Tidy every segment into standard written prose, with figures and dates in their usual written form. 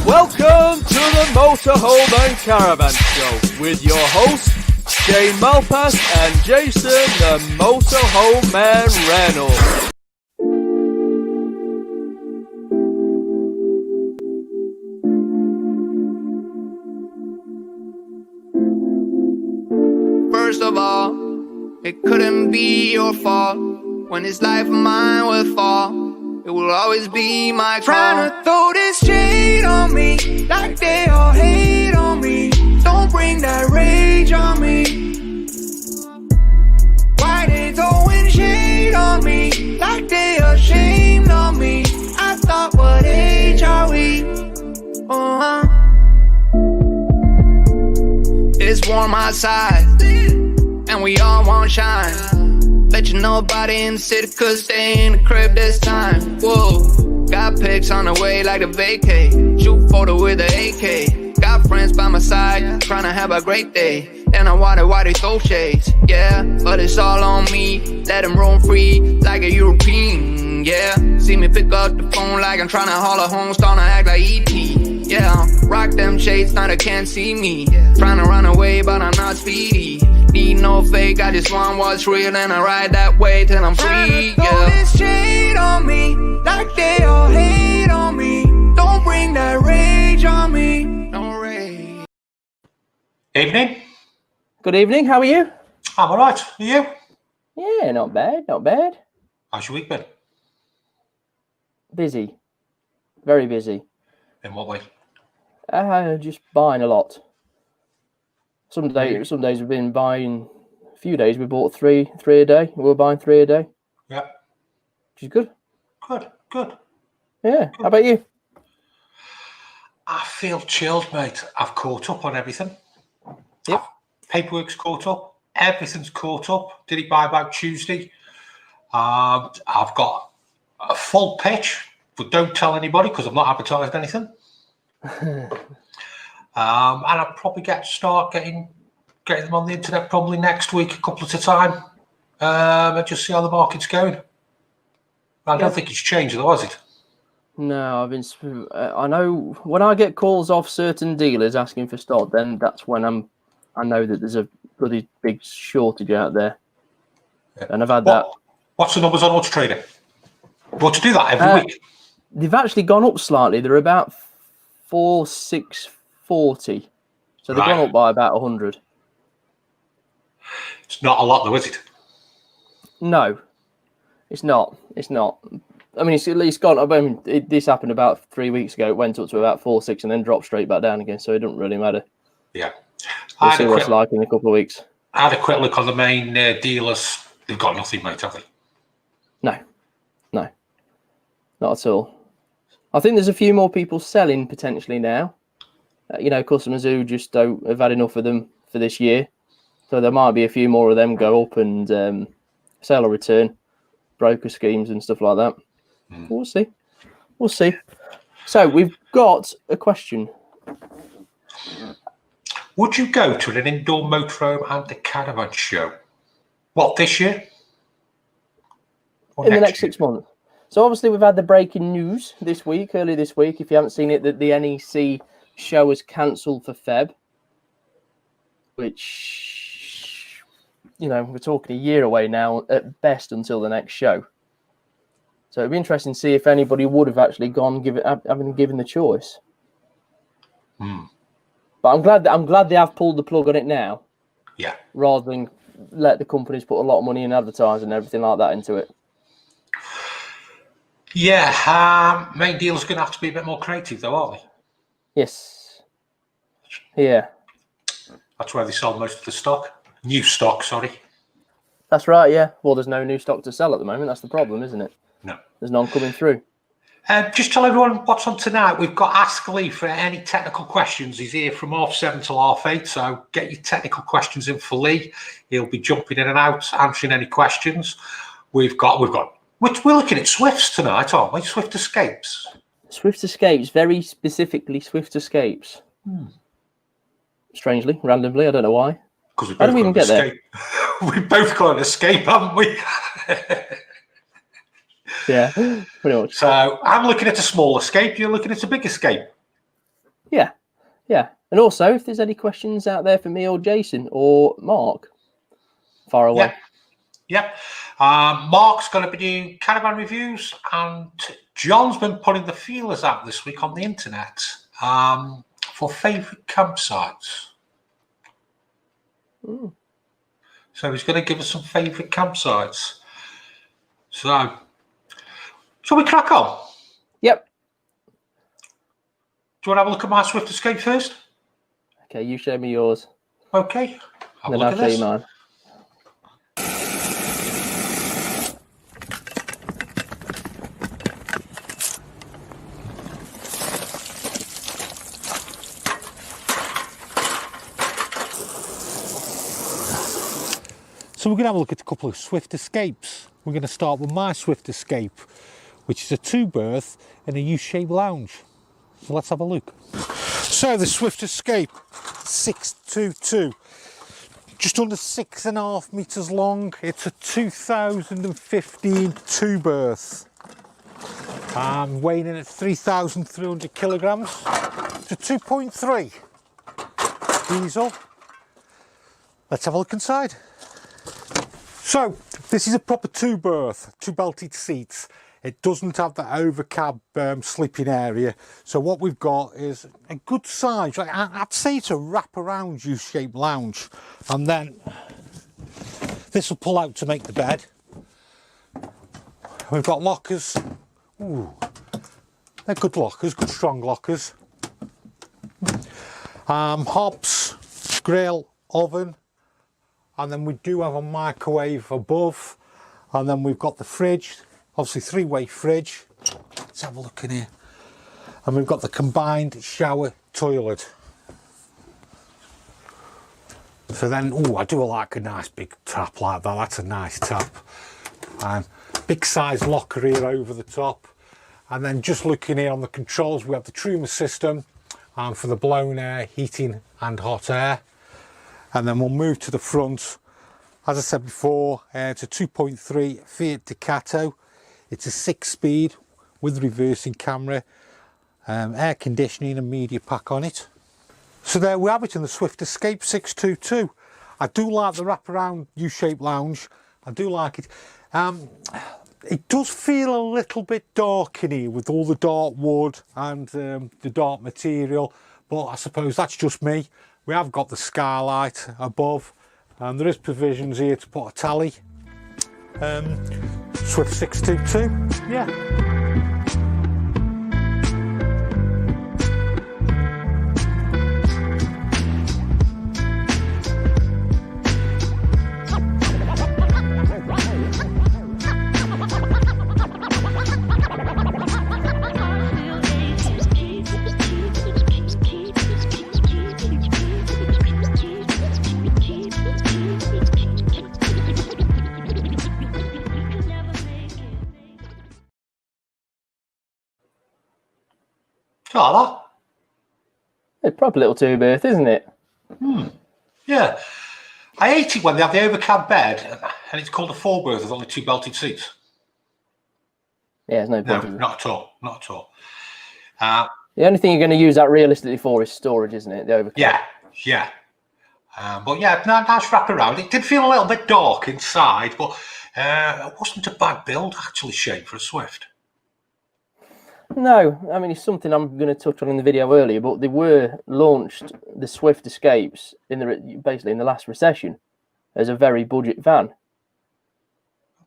Welcome to the Motorhome and Caravan Show with your hosts, Shane Malpass and Jason the Motorhome Man Reynolds. First of all, it couldn't be your fault. When this life of mine will fall, it will always be my fault. Trying to throw this shade on me, like they all hate on me. Don't bring that rage on me. Why they throwing shade on me, like they ashamed of me? I thought, what age are we? It's warm outside, and we all want shine. Let you know about it in the city, cause they in the crib this time. Whoa, got pics on the way like a vacay. Shoot photo with an AK. Got friends by my side, trying to have a great day. Then I wonder why they throw shades. Yeah, but it's all on me. Let them roam free like a European. Yeah, see me pick up the phone like I'm trying to haul a home, starting to act like E.T. Yeah, rock them shades, now they can't see me. Trying to run away, but I'm not speedy. Need no fake, I just want what's real, and I ride that way till I'm free. Yeah, this shade on me, like they all hate on me. Don't bring that rage on me. No rage. Evening. Good evening, how are you? I'm alright. Are you? Yeah, not bad, not bad. How's your week been? Busy. Very busy. In what way? Just buying a lot. Some days we've been buying a few days. We bought three a day. We're buying 3 a day. Yeah. Which is good. Good. Yeah. Good. How about you? I feel chilled, mate. I've caught up on everything. Yep. Paperwork's caught up. Everything's caught up. Did it by about Tuesday. I've got a full pitch, but don't tell anybody because I've not advertised anything. And I'll probably start getting them on the internet probably next week, a couple at a time, and just see how the market's going. I don't think it's changed though, has it? No, I know when I get calls off certain dealers asking for stock, then that's when I know that there's a bloody big shortage out there. Yeah. And I've had that. What's the numbers on Auto Trader? Want to do that every week? They've actually gone up slightly. They're about 4,640. So they've gone up by about 100. It's not a lot though, is it? No, it's not. I mean, it's gone. I mean, this happened about 3 weeks ago. It went up to about 4.6 and then dropped straight back down again. So it doesn't really matter. Yeah. We'll see what it's like in a couple of weeks. I had a quick look on the main dealers. They've got nothing, mate, have they? No, not at all. I think there's a few more people selling potentially now. Customers who just have had enough of them for this year. So there might be a few more of them go up and sell or return, broker schemes and stuff like that. We'll see. So we've got a question. Would you go to an indoor motorhome and a caravan show? What, this year? Or In the next 6 months. So obviously we've had the breaking news early this week, if you haven't seen it, that the NEC show is cancelled for Feb, which, we're talking a year away now at best until the next show. So it'd be interesting to see if anybody would have actually gone, having given the choice. But I'm glad they have pulled the plug on it now. Yeah. Rather than let the companies put a lot of money in advertising and everything like that into it. Yeah, main dealers are going to have to be a bit more creative though, aren't they? Yes. Yeah. That's where they sell most of the stock. New stock, sorry. That's right, yeah. Well, there's no new stock to sell at the moment. That's the problem, isn't it? No. There's none coming through. Just tell everyone what's on tonight. We've got Ask Lee for any technical questions. He's here from 7:30 till 8:30. So get your technical questions in for Lee. He'll be jumping in and out, answering any questions. We're looking at Swifts tonight, aren't we? Swift Escapes. Swift Escapes, very specifically Swift Escapes. Strangely, randomly, I don't know why. Because how do we even get there? We've both got an escape, haven't we? Yeah, pretty much. So I'm looking at a small escape. You're looking at a big escape. Yeah. And also, if there's any questions out there for me or Jason or Mark, far away. Yep. Mark's going to be doing caravan reviews, and John's been putting the feelers out this week on the internet for favourite campsites. So he's going to give us some favourite campsites. So, shall we crack on? Yep. Do you want to have a look at my Swift Escape first? Okay, you show me yours. Okay. Have a Then look I'll at show this. you mine. So we're going to have a look at a couple of Swift Escapes. We're going to start with my Swift Escape, which is a 2-berth in a U-shaped lounge. So let's have a look. So the Swift Escape 622, just under 6.5 metres long. It's a 2015 2-berth. Weighing in at 3,300 kilograms. It's a 2.3 diesel. Let's have a look inside. So this is a proper 2-berth, 2 belted seats. It doesn't have the overcab sleeping area. So what we've got is a good size, like I'd say it's a wraparound U-shaped lounge. And then this will pull out to make the bed. We've got lockers. Ooh, they're good lockers, good strong lockers. Hobs, grill, oven. And then we do have a microwave above. And then we've got the fridge, obviously 3-way fridge. Let's have a look in here. And we've got the combined shower toilet. So then, oh, I do like a nice big tap like that. That's a nice tap. Big size locker here over the top. And then just looking here on the controls, we have the Truma system for the blown air, heating and hot air. And then we'll move to the front. As I said before, it's a 2.3 Fiat Ducato. It's a 6-speed with reversing camera, air conditioning and media pack on it. So there we have it in the Swift Escape 622. I do like the wraparound U-shaped lounge. I do like it. It does feel a little bit dark in here with all the dark wood and the dark material, but I suppose that's just me. We have got the skylight above, and there is provisions here to put a tally. Swift 622, yeah. Like that. It's a proper little 2-berth, isn't it? Yeah. I hate it when they have the overcab bed and it's called a 4-berth with only 2 belted seats. Yeah, there's no No, point. not at all. Not at all. The only thing you're going to use that realistically for is storage, isn't it? The overcab. Yeah. But yeah, nice wrap around. It did feel a little bit dark inside, but it wasn't a bad build, actually, shape for a Swift. No, I mean, it's something I'm going to touch on in the video earlier, but they were launched, the Swift Escapes, basically in the last recession as a very budget van.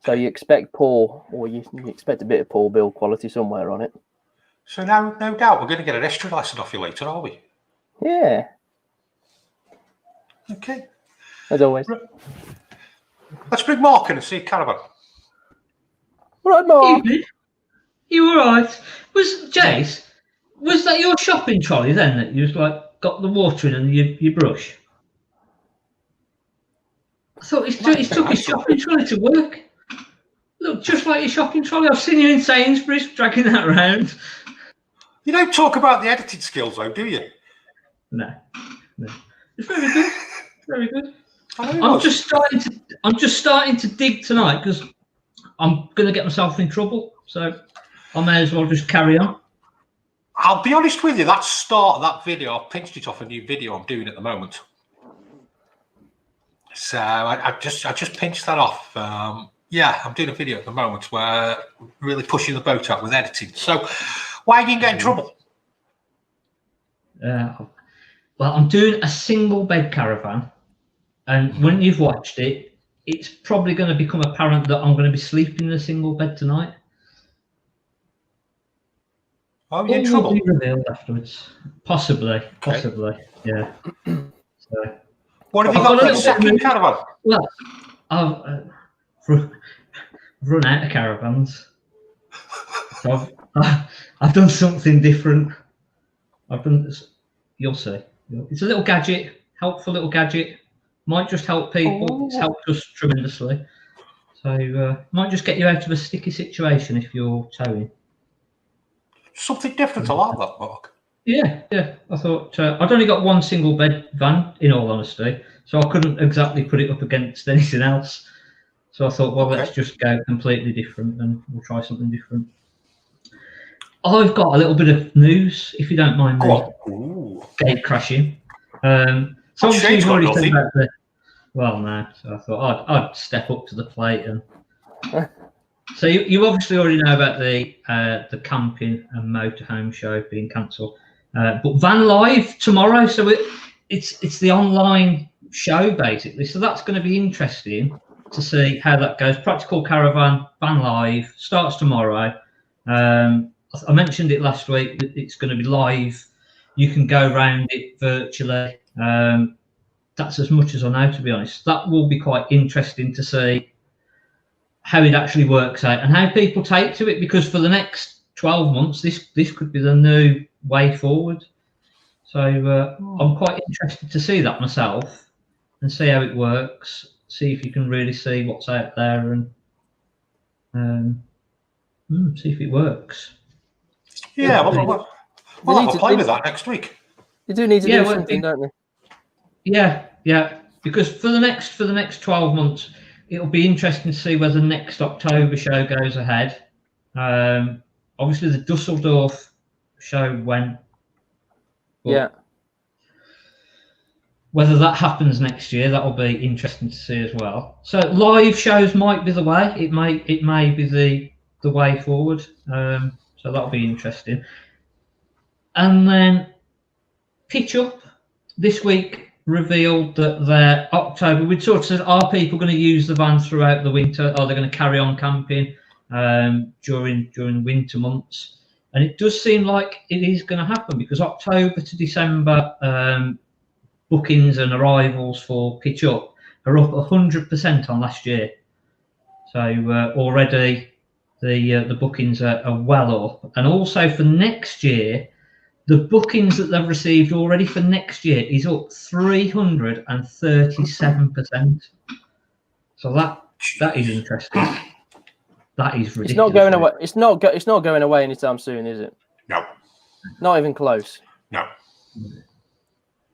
So you expect you expect a bit of poor build quality somewhere on it. So now, no doubt, we're going to get a history lesson off you later, are we? Yeah. Okay. As always. Let's bring Mark in and see a caravan. Right, Mark. You all right? Jace, was that your shopping trolley then that you got the water in and your brush? I thought he's took his shopping trolley to work. Look, just like your shopping trolley. I've seen you in Sainsbury's dragging that around. You don't talk about the editing skills, though, do you? No. It's very good. Very good. I'm just starting to dig tonight because I'm going to get myself in trouble. So I may as well just carry on. I'll be honest with you, that start of that video, I've pinched it off a new video I'm doing at the moment. So I just pinched that off. Yeah, I'm doing a video at the moment where I'm really pushing the boat out with editing. So why are you get in trouble? Well, I'm doing a single bed caravan, and when you've watched it, it's probably going to become apparent that I'm going to be sleeping in a single bed tonight. Oh, you're in trouble? Will be revealed afterwards. Possibly, yeah. So, what have you got for the second caravan? Well, I've run out of caravans. So I've done something different. You'll see. It's a little gadget, helpful little gadget. Might just help people. It's helped us tremendously. So might just get you out of a sticky situation if you're towing. Something different, I like that, Mark. Yeah. I thought I'd only got one single bed van, in all honesty, so I couldn't exactly put it up against anything else. So I thought, well, let's just go completely different and we'll try something different. I've got a little bit of news, if you don't mind me gate crashing. So obviously you've already said about the... Well, no. So I thought I'd step up to the plate. And so you obviously already know about the camping and motorhome show being cancelled. But Van Live tomorrow, so it's the online show, basically. So that's going to be interesting to see how that goes. Practical Caravan, Van Live, starts tomorrow. I mentioned it last week that it's going to be live. You can go around it virtually. That's as much as I know, to be honest. That will be quite interesting to see how it actually works out and how people take to it, because for the next 12 months, this could be the new way forward. So I'm quite interested to see that myself and see how it works, see if you can really see what's out there and see if it works. Yeah, we'll have a play with that next week. You do need to do something, don't you? Yeah. Because for the next 12 months, it'll be interesting to see whether next October show goes ahead. Obviously, the Dusseldorf show went. Yeah. Whether that happens next year, that'll be interesting to see as well. So live shows might be the way. It may be the way forward. So that'll be interesting. And then Pitch Up this week revealed that their October, we'd sort of said, are people going to use the van throughout the winter? Are they going to carry on camping during winter months? And it does seem like it is going to happen, because October to December bookings and arrivals for Pitch Up are up 100% on last year. So already the bookings are well up. And also for next year, the bookings that they've received already for next year is up 337%. So that is interesting. That is ridiculous. It's not going away. It's not going away anytime soon, is it? No. Not even close. No.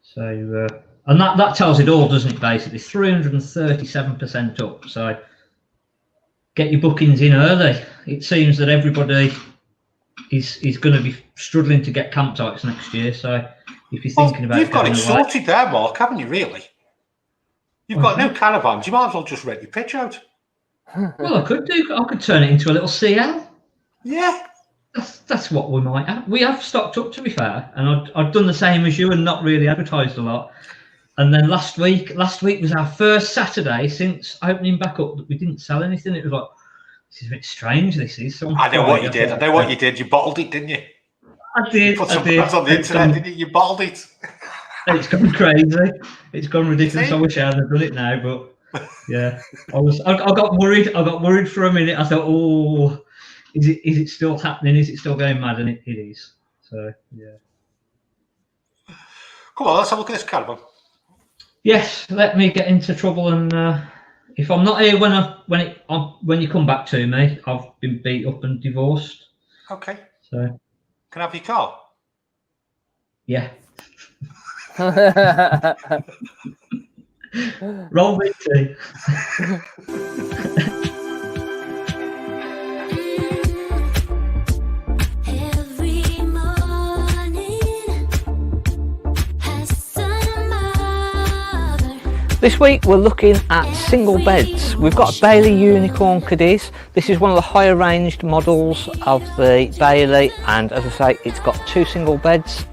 So and that tells it all, doesn't it? Basically, 337% up. So get your bookings in early. It seems that everybody is going to be struggling to get campsites next year. So if you're thinking about, you've got it sorted there, Mark, haven't you? Really? You've got no caravans. You might as well just rent your pitch out. Well, I could turn it into a little CL. Yeah. That's what we might have. We have stocked up, to be fair, and I've done the same as you and not really advertised a lot. And then last week was our first Saturday since opening back up that we didn't sell anything. It was like, this is a bit strange. This is. So I know what you did. You bottled it, didn't you? I did. You put some ads on the internet, didn't you? You bottled it. It's gone crazy. It's gone ridiculous. I wish I hadn't done it now, but yeah, I got worried. I got worried for a minute. I thought, oh, is it still happening? Is it still going mad? And it is. So yeah. Come on, let's have a look at this caravan. Yes, let me get into trouble, and if I'm not here when you come back to me, I've been beat up and divorced. Okay. So can I have your car? Yeah. Roll me too. Every morning This week we're looking at single beds. We've got a Bailey Unicorn Cadiz. This is one of the higher ranged models of the Bailey, and as I say, it's got 2 single beds.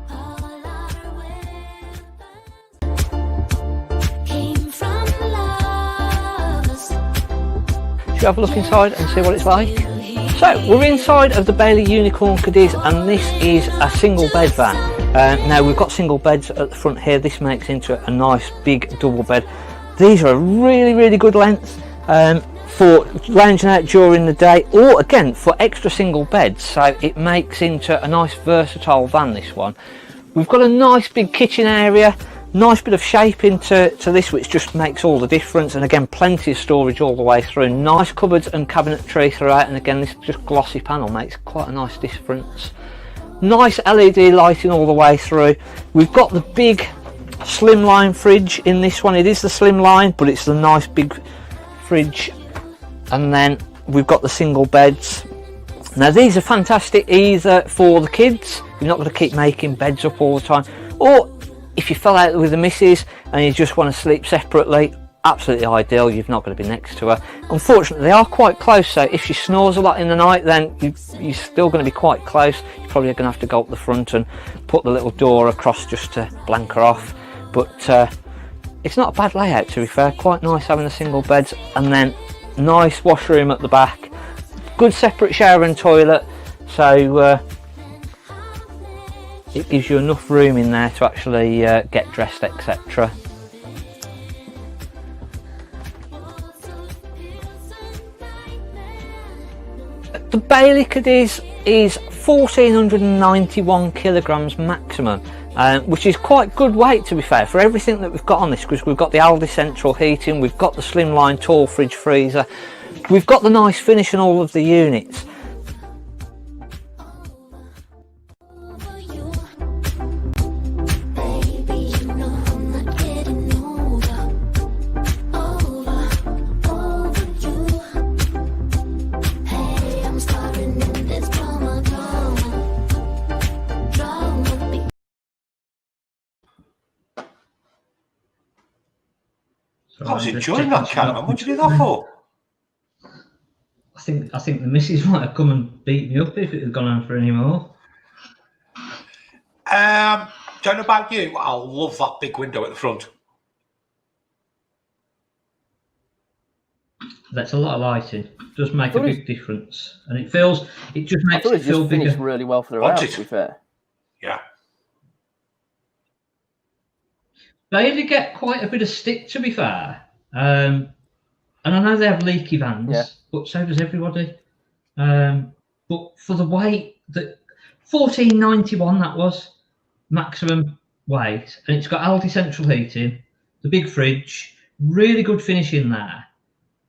Should we have a look inside and see what it's like? So we're inside of the Bailey Unicorn Cadiz, and this is a single bed van. Now we've got single beds at the front here. This makes into a nice big double bed. These are a really good length for lounging out during the day, or again for extra single beds, so it makes into a nice versatile van, this one. We've got a nice big kitchen area, nice bit of shaping to this, which just makes all the difference, and again plenty of storage all the way through. Nice cupboards and cabinetry throughout, and again this just glossy panel makes quite a nice difference. Nice LED lighting all the way through. We've got the big slimline fridge in this one. It is the slimline, but it's the nice big fridge. And then we've got the single beds. Now these are fantastic either for the kids, you're not going to keep making beds up all the time, or if you fell out with the missus and you just want to sleep separately, absolutely ideal. You've not got to be next to her. Unfortunately, they are quite close, so if she snores a lot in the night, then you're still going to be quite close. You're probably going to have to go up the front and put the little door across just to blank her off. But it's not a bad layout, to be fair. Quite nice having the single beds, and then nice washroom at the back. Good separate shower and toilet, so it gives you enough room in there to actually get dressed, etc. The Bailey Cadiz is 1491 kilograms maximum, which is quite good weight, to be fair, for everything that we've got on this, because we've got the Aldi central heating, we've got the slimline tall fridge freezer, we've got the nice finish in all of the units. I was enjoying that caravan. What did you do that for? I think the missus might have come and beat me up if it had gone on for any more. Don't know about you. I love that big window at the front. That's a lot of lighting. It does make a big difference, and it just makes it feel bigger. Finished really well for the house, to be fair. Yeah. They did get quite a bit of stick, to be fair. And I know they have leaky vans, but so does everybody. But for the weight, that 1491 that was maximum weight, and it's got Aldi central heating, the big fridge, really good finish in there.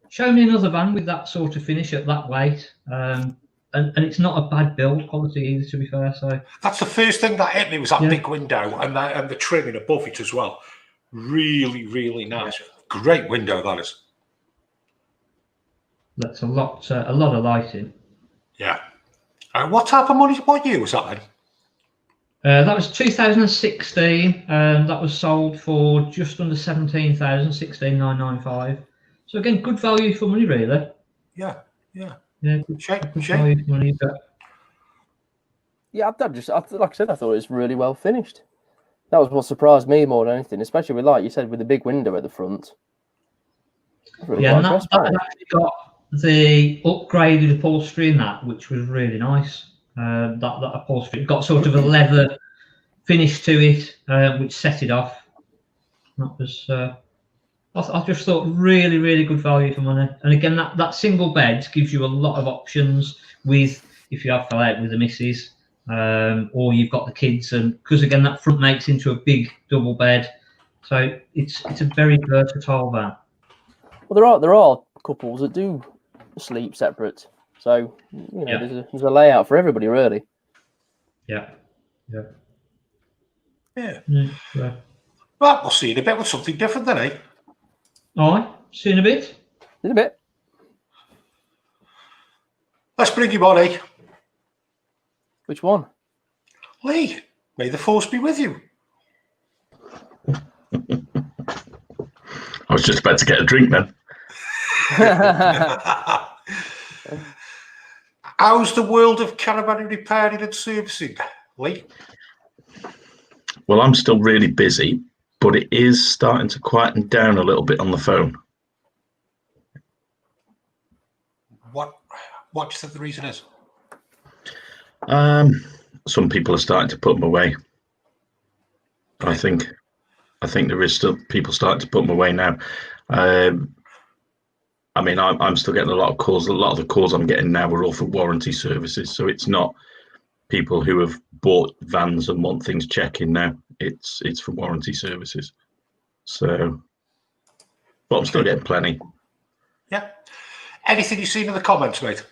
Show me another van with that sort of finish at that weight, and it's not a bad build quality either, to be fair. So that's the first thing that hit me, was that big window and the trimming above it as well. Really nice. Yeah. Great window that is. That's a lot of lighting. Yeah. What type of money? What year was that then? That was 2016. That was sold for just under 17,000, 16,995. So again, good value for money, really. Yeah. Good value for money. But... yeah, like I said, I thought it was really well finished. That was what surprised me more than anything, especially with, like you said, with the big window at the front. Really and that actually got the upgraded upholstery in that, which was really nice. That upholstery got sort of a leather finish to it, which set it off. That was, I just thought, really good value for money. And again, that single bed gives you a lot of options with, if you have fell out with the missus, or you've got the kids, and because again that front makes into a big double bed, so it's a very versatile van. Well, there are couples that do sleep separate, so there's a layout for everybody, really. Yeah. Well, we'll see in a bit with something different then, eh? All right, see you in a bit. In a bit. Let's bring him on, eh? Which one? Lee, may the force be with you. I was just about to get a drink then. How's the world of caravan repairing and servicing, Lee? Well, I'm still really busy, but it is starting to quieten down a little bit on the phone. What do you think the reason is? Some people are starting to put them away. I think there is still people starting to put them away now. I mean, I'm still getting a lot of calls. A lot of the calls I'm getting now are all for warranty services. So it's not people who have bought vans and want things checking now. It's for warranty services. So, but I'm still getting plenty. Yeah. Anything you've seen in the comments, mate?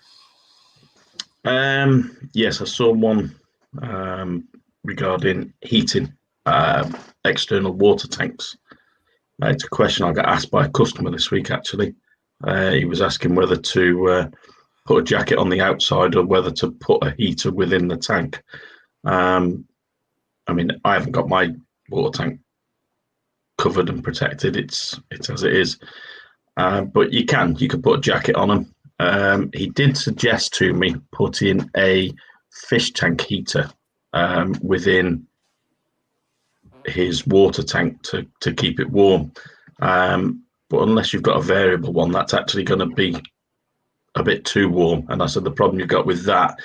Yes, I saw one regarding heating external water tanks. It's a question I got asked by a customer this week, actually. He was asking whether to put a jacket on the outside or whether to put a heater within the tank. I mean, I haven't got my water tank covered and protected. It's as it is. But you can put a jacket on them. He did suggest to me putting a fish tank heater within his water tank to keep it warm. But unless you've got a variable one, that's actually going to be a bit too warm. And I said the problem you've got with that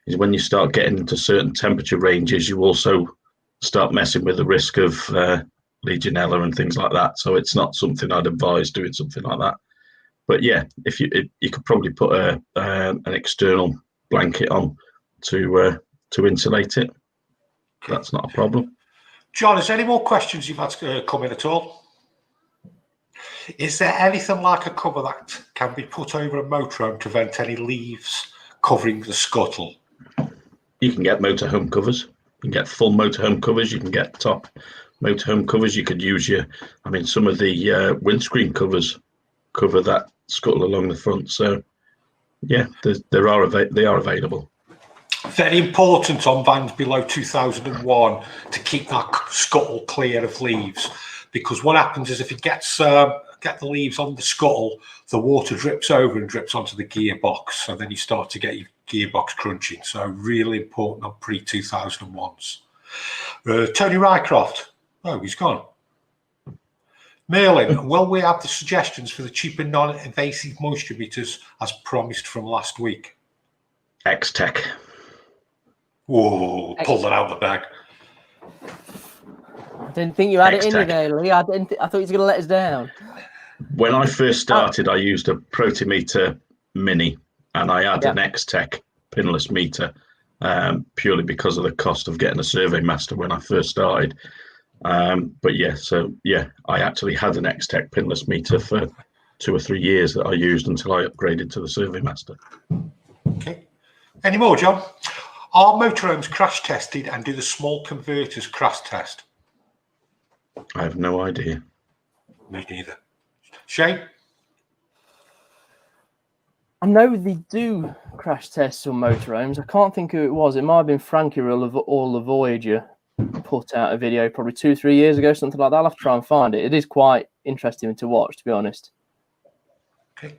is when you start getting into certain temperature ranges, you also start messing with the risk of Legionella and things like that. So it's not something I'd advise doing something like that. But yeah, if you could probably put an external blanket on to insulate it. That's not a problem. John, is there any more questions you've had come in at all? Is there anything like a cover that can be put over a motorhome to prevent any leaves covering the scuttle? You can get motorhome covers. You can get full motorhome covers. You can get top motorhome covers. You could use some of the windscreen covers cover that scuttle along the front. So yeah, they are available. Very important on vans below 2001 to keep that scuttle clear of leaves, because what happens is if it gets the leaves on the scuttle, the water drips over and drips onto the gearbox, and then you start to get your gearbox crunching. So really important on pre-2001s. Tony Rycroft. Oh, he's gone. Merlin, will we have the suggestions for the cheaper non-invasive moisture meters as promised from last week? X-Tech. Whoa, pull that out of the bag. I didn't think you had it in you there, Lee. I thought you was going to let us down. When I first started, I used a Protimeter Mini, and I had an X-Tech pinless meter, purely because of the cost of getting a Survey Master when I first started. But yeah, I actually had an X-Tech pinless meter for 2 or 3 years that I used until I upgraded to the Survey Master. Okay. Any more, John? Are motorhomes crash tested, and do the small converters crash test? I have no idea. Me neither. Shane? I know they do crash tests on motorhomes. I can't think who it was. It might have been Frankie or the Voyager put out a video probably 2-3 years ago, something like that. I'll have to try and find it. It is quite interesting to watch, to be honest. Okay.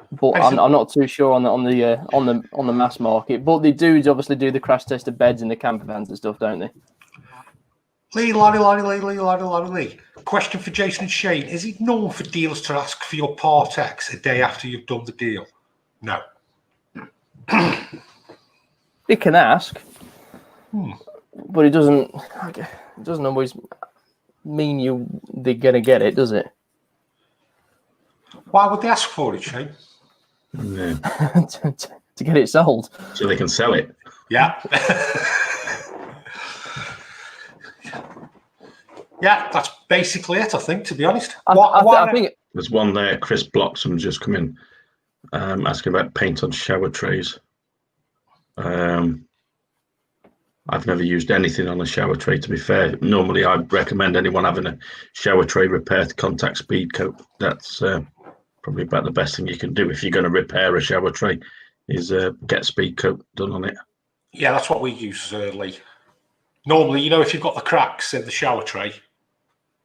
But I'm not too sure on the mass market. But they do obviously do the crash test of beds in the camper vans and stuff, don't they? Lee. Question for Jason and Shane. Is it normal for dealers to ask for your Part X a day after you've done the deal? No. They can ask, but it doesn't always mean they're going to get it, does it? Why would they ask for it, Shane? Yeah. to get it sold. So they can sell it. Yeah. Yeah, that's basically it, I think, to be honest. I think there's one there. Chris Bloxham just come in asking about paint on shower trays. I've never used anything on a shower tray, to be fair. Normally, I'd recommend anyone having a shower tray repair to contact speed coat. That's probably about the best thing you can do if you're going to repair a shower tray, is get speed coat done on it. Yeah, that's what we use, Lee. Normally, if you've got the cracks in the shower tray,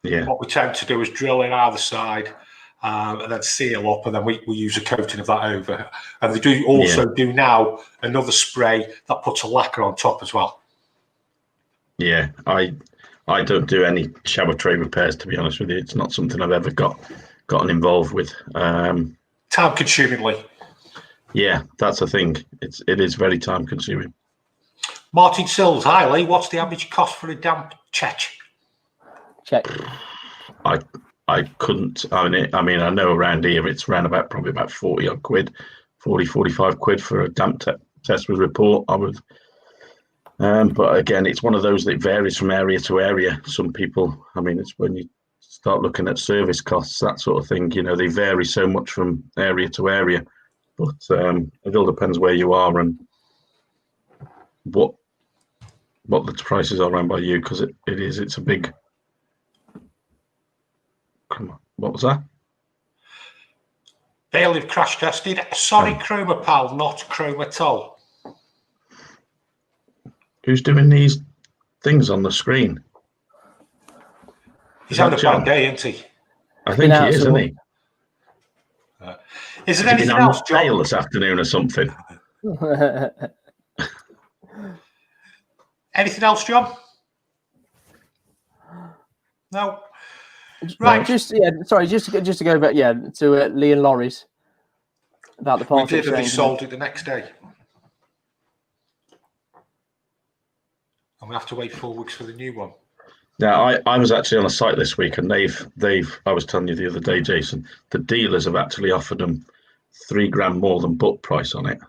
what we tend to do is drill in either side, and then seal up, and then we use a coating of that over. And they do also do now another spray that puts a lacquer on top as well. Yeah, I don't do any shower tray repairs, to be honest with you. It's not something I've ever gotten involved with. Time consumingly. Yeah, that's the thing. It is very time consuming. Martin Sills, hi Lee, what's the average cost for a damp check? I couldn't. I mean, I know around here it's around probably about 40 odd quid, 45 quid for a damp test with report. I would. But again, it's one of those that varies from area to area. Some people, I mean, it's when you start looking at service costs, that sort of thing, you know, they vary so much from area to area. But it all depends where you are and what the prices are around by you, because it's a big. Come on, what was that? They'll have crash tested. Sorry, Chroma Pal, not Chromatol. Who's doing these things on the screen? He's having a bad day, isn't he? I think he is, isn't he? Is there anything else, John? This afternoon or something? Anything else, John? No. Right. No, just to go back, to Lee and Laurie's about the part. We did, and they sold it the next day, and we have to wait 4 weeks for the new one. Now, I was actually on a site this week, and they've. I was telling you the other day, Jason, the dealers have actually offered them $3,000 more than book price on it,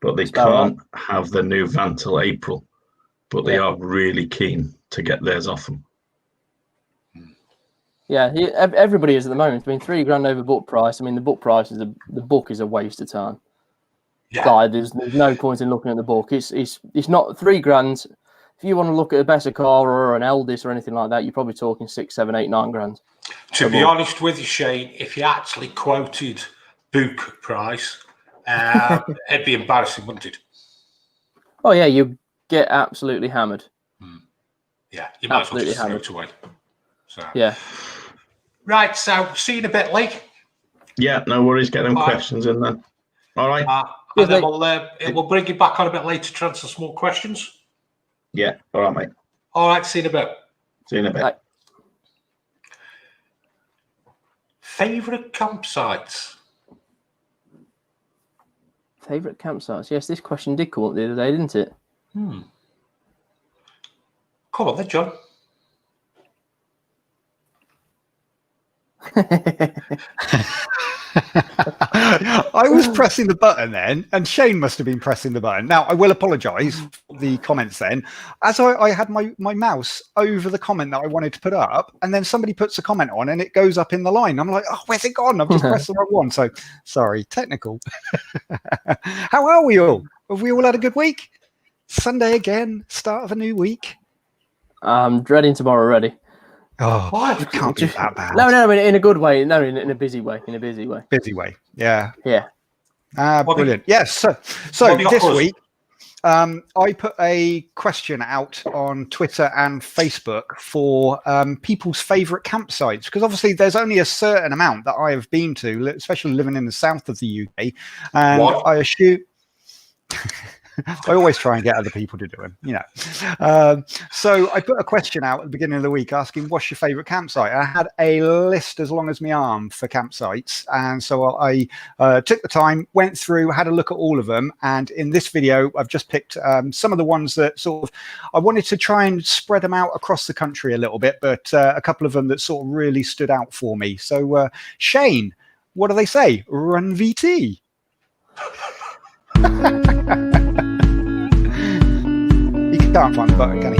but they can't have the new van till April. But they are really keen to get theirs off them. Yeah, everybody is at the moment. I mean, $3,000 over book price. I mean, the book price is the book is a waste of time. Yeah. Like, there's no point in looking at the book. It's not $3,000. If you want to look at a better car or an Eldis or anything like that, you're probably talking 6, 7, 8, 9 grand. To be honest with you, Shane, if you actually quoted book price, it'd be embarrassing, wouldn't it? Oh yeah, you get absolutely hammered. Yeah, you might as well just throw it away. So. Yeah. Right, so see you in a bit, Lee. Yeah, no worries. Get them questions in then. All right. And then we'll bring you back on a bit later to answer some more questions. Yeah, all right, mate. All right, see you in a bit. See you in a bit. Right. Favourite campsites? Favourite campsites? Yes, this question did come up the other day, didn't it? Come on then, John. I was pressing the button then, and Shane must have been pressing the button. Now, I will apologise for the comments then. As I had my mouse over the comment that I wanted to put up, and then somebody puts a comment on and it goes up in the line. I'm like, oh, where's it gone? I've just pressed the wrong one. So, sorry, technical. How are we all? Have we all had a good week? Sunday again, start of a new week. I'm dreading tomorrow already. Oh, it can't be that bad. No, in a good way. No, in a busy way. In a busy way. Busy way, yeah. Yeah. Brilliant. Yes. So this week, I put a question out on Twitter and Facebook for people's favourite campsites, because obviously there's only a certain amount that I have been to, especially living in the south of the UK, and I assume. I always try and get other people to do them, you know. So I put a question out at the beginning of the week asking, what's your favourite campsite? I had a list as long as my arm for campsites. And so I took the time, went through, had a look at all of them. And in this video, I've just picked some of the ones that sort of, I wanted to try and spread them out across the country a little bit, but a couple of them that sort of really stood out for me. So Shane, what do they say? Run VT. He can't find the button, can he?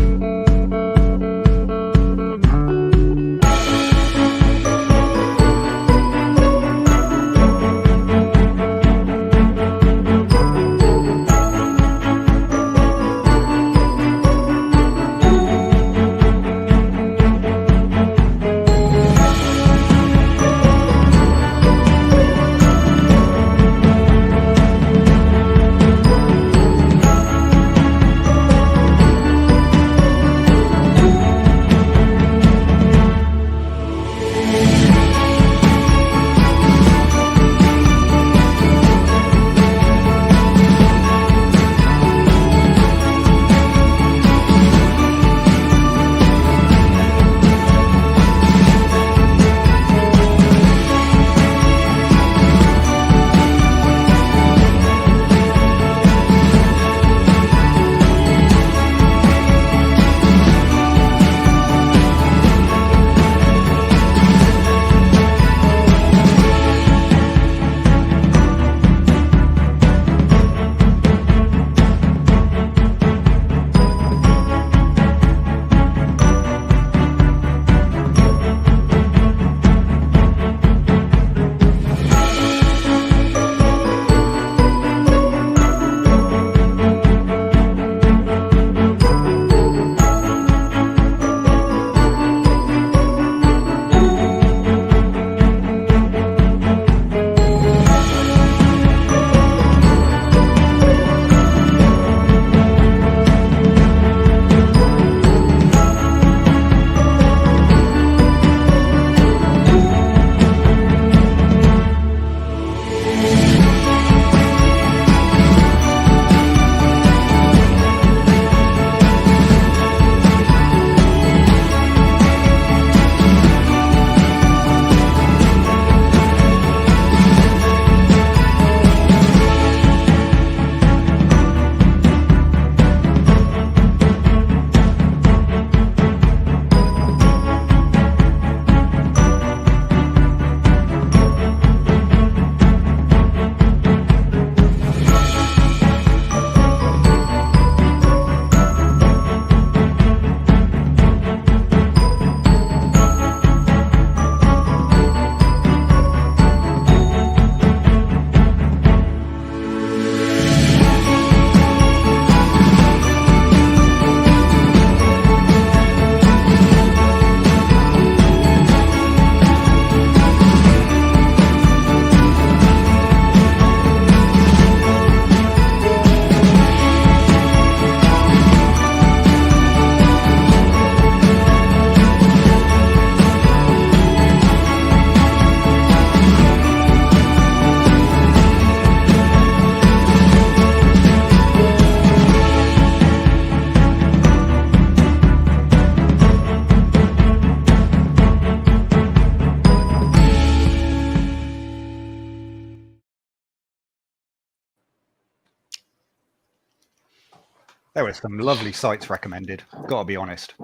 There were some lovely sites recommended. Got to be honest.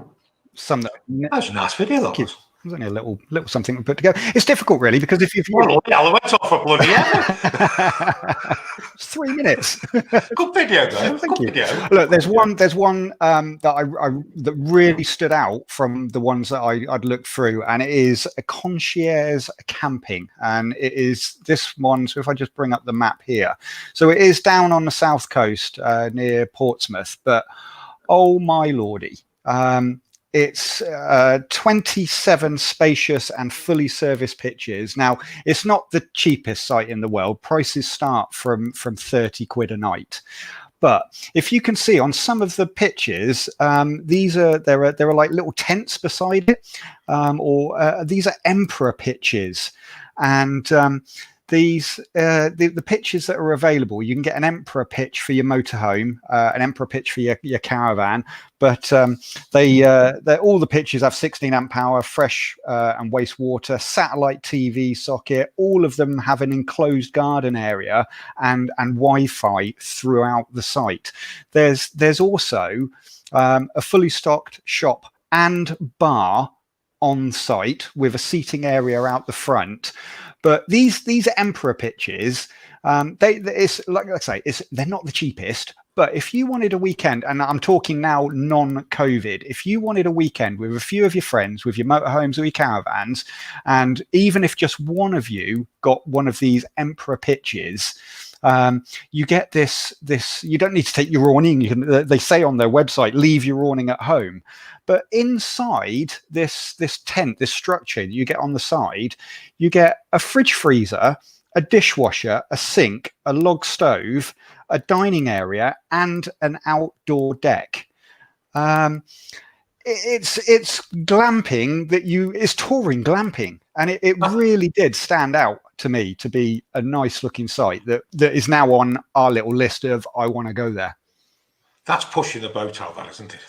Some that was a nice video. That was. It was only a little something we put together. It's difficult, really, because if you've I went off a bloody hour. It's 3 minutes. Good video, though. Thank you. Video. Look, there's one that that really stood out from the ones that I'd looked through, and it is a Concierge Camping, and it is this one. So if I just bring up the map here, so it is down on the south coast near Portsmouth, but oh my lordy. It's 27 spacious and fully serviced pitches. Now, it's not the cheapest site in the world. Prices start from 30 quid a night. But if you can see on some of the pitches, there are like little tents beside it, or these are emperor pitches, and the pitches that are available, you can get an emperor pitch for your motorhome, an emperor pitch for your caravan, but all the pitches have 16 amp power, fresh and wastewater, satellite TV socket. All of them have an enclosed garden area and Wi-Fi throughout the site. There's also a fully stocked shop and bar on site with a seating area out the front. But these emperor pitches, it's like I say, they're not the cheapest. But if you wanted a weekend, and I'm talking now non-COVID, if you wanted a weekend with a few of your friends, with your motorhomes or your caravans, and even if just one of you got one of these emperor pitches, you get this. You don't need to take your awning. They say on their website, leave your awning at home. But inside this tent, this structure that you get on the side, you get a fridge freezer, a dishwasher, a sink, a log stove, a dining area, and an outdoor deck. It's glamping it's touring glamping, and it really did stand out to me to be a nice looking site that is now on our little list of I want to go there. That's pushing the boat out, that isn't it?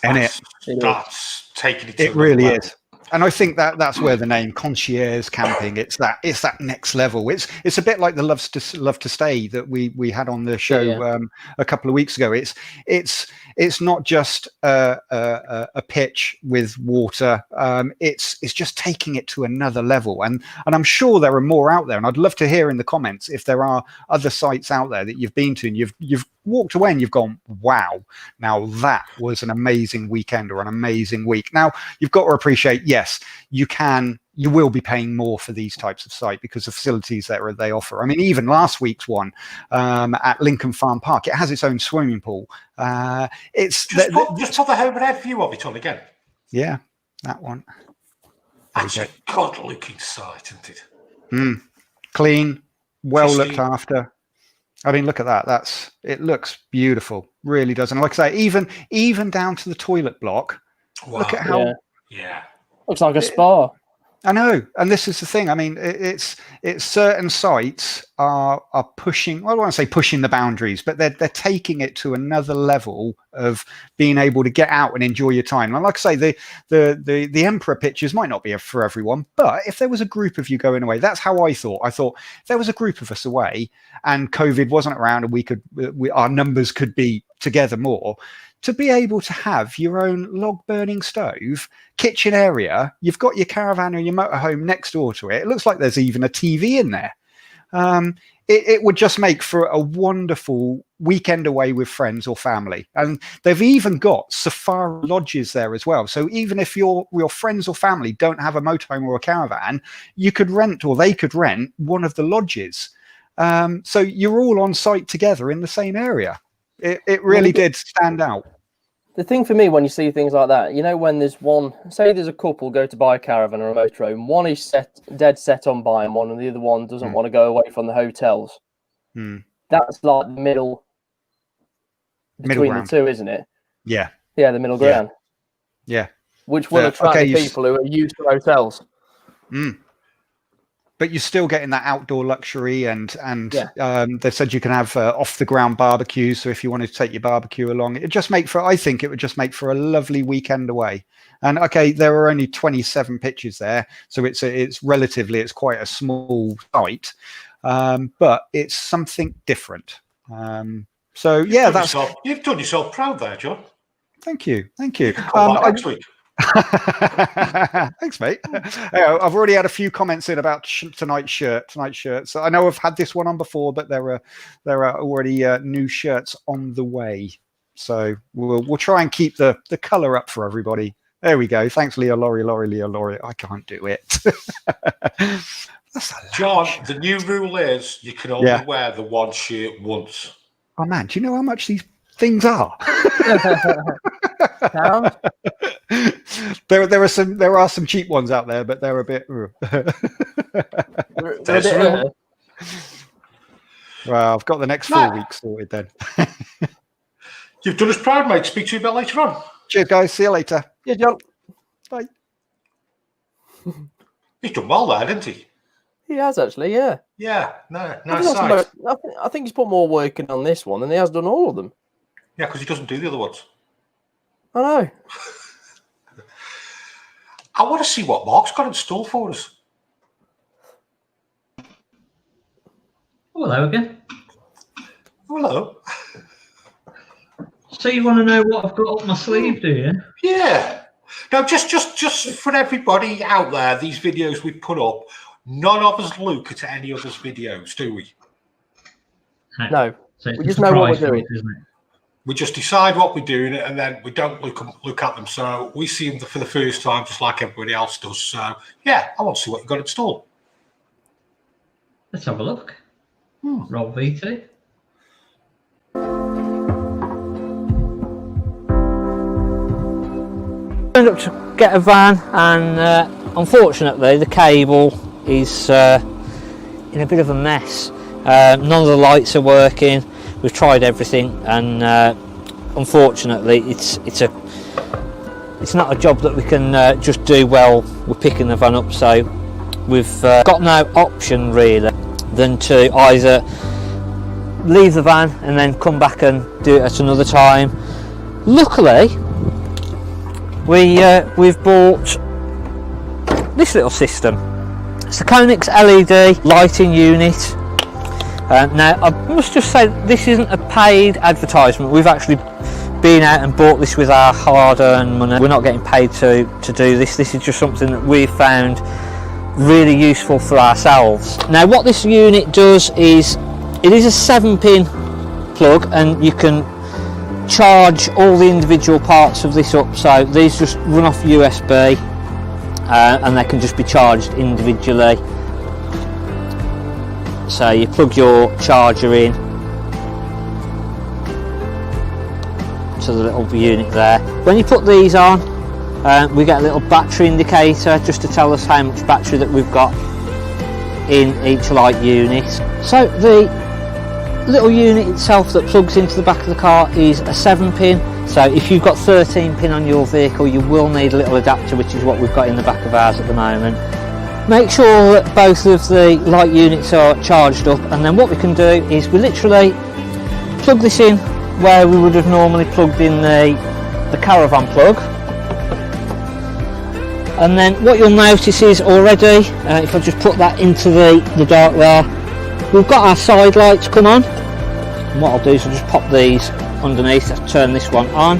That's taking it. It really is. And I think that's where the name Concierge Camping, it's that next level. It's a bit like the Love to Stay that we had on the show a couple of weeks ago. It's not just a pitch with water. It's just taking it to another level. And I'm sure there are more out there. And I'd love to hear in the comments if there are other sites out there that you've been to and you've walked away and you've gone, wow, now that was an amazing weekend or an amazing week. Now you've got to appreciate, yes, you will be paying more for these types of site because the facilities that they offer. I mean, even last week's one at Lincoln Farm Park, it has its own swimming pool. Just put the overhead view of it on again. Yeah, that one. That's a good-looking site, isn't it? Clean, well looked after. I mean, look at that. It looks beautiful, really does. And like I say, even down to the toilet block. Wow. Look at how. Yeah. Looks like a spa. I know, and this is the thing. I mean, it's certain sites are pushing. I don't want to say pushing the boundaries, but they're taking it to another level of being able to get out and enjoy your time. And like I say, the Emperor pitches might not be for everyone, but if there was a group of you going away, that's how I thought. I thought if there was a group of us away and COVID wasn't around and our numbers could be together more. To be able to have your own log burning stove, kitchen area, you've got your caravan or your motorhome next door to it. It looks like there's even a TV in there. It would just make for a wonderful weekend away with friends or family. And they've even got safari lodges there as well. So even if your friends or family don't have a motorhome or a caravan, you could rent or they could rent one of the lodges. So you're all on site together in the same area. It really did stand out. The thing for me when you see things like that, you know, when there's a couple go to buy a caravan or a motorhome, one is dead set on buying one and the other one doesn't want to go away from the hotels. That's like the middle between the two, isn't it? Yeah. Yeah, the middle ground. Yeah. Which will attract people who are used to hotels. But you're still getting that outdoor luxury, and they said you can have off the ground barbecues. So if you wanted to take your barbecue along, I think it would just make for a lovely weekend away. And okay, there are only 27 pitches there, so it's quite a small site, but it's something different. So yeah, you've done yourself proud there, John. Thank you. Thank you. Next week. Thanks, mate. I've already had a few comments in about tonight's shirt. So I know I've had this one on before, but there are already new shirts on the way. So we'll try and keep the colour up for everybody. There we go. Thanks, Leo Laurie. I can't do it. John, the new rule is you can only wear the one shirt once. Oh man, do you know how much these things are? There are some cheap ones out there, but they're a bit. Well, I've got the next 4 weeks sorted then. You've done us proud, mate. Speak to you a bit later on. Cheers, guys. See you later. Yeah, John. Bye. He's done well there, didn't he? He has actually, yeah. Yeah, nice. I think he's put more work in on this one than he has done all of them. Yeah, because he doesn't do the other ones. I know. I want to see what Mark's got in store for us. Oh, hello again. Hello. So you want to know what I've got up my sleeve, do you? Yeah. Now, just for everybody out there, these videos we put up, none of us look at any other's videos, do we? No. So we just know what we're doing. Isn't it? We just decide what we're doing, and then we don't look at them. So we see them for the first time, just like everybody else does. So, yeah, I want to see what you've got in store. Let's have a look. Roll VT. Turned up to get a van, and unfortunately the cable is in a bit of a mess. None of the lights are working. We've tried everything, and unfortunately it's not a job that we can just do while we're picking the van up. So we've got no option really than to either leave the van and then come back and do it at another time. Luckily, we've bought this little system. It's the Koenig's LED lighting unit. Now I must just say this isn't a paid advertisement. We've actually been out and bought this with our hard-earned money. We're not getting paid to do this. This is just something that we've found really useful for ourselves. Now what this unit does is it is a 7-pin plug, and you can charge all the individual parts of this up. So these just run off USB, and they can just be charged individually. So you plug your charger in to the little unit there. When you put these on, we get a little battery indicator just to tell us how much battery that we've got in each light unit. So the little unit itself that plugs into the back of the car is a 7-pin. So if you've got 13-pin on your vehicle, you will need a little adapter, which is what we've got in the back of ours at the moment. Make sure that both of the light units are charged up, and then what we can do is we literally plug this in where we would have normally plugged in the caravan plug. And then what you'll notice is already, if I just put that into the dark there, we've got our side lights come on. And what I'll do is I'll just pop these underneath. Let's turn this one on.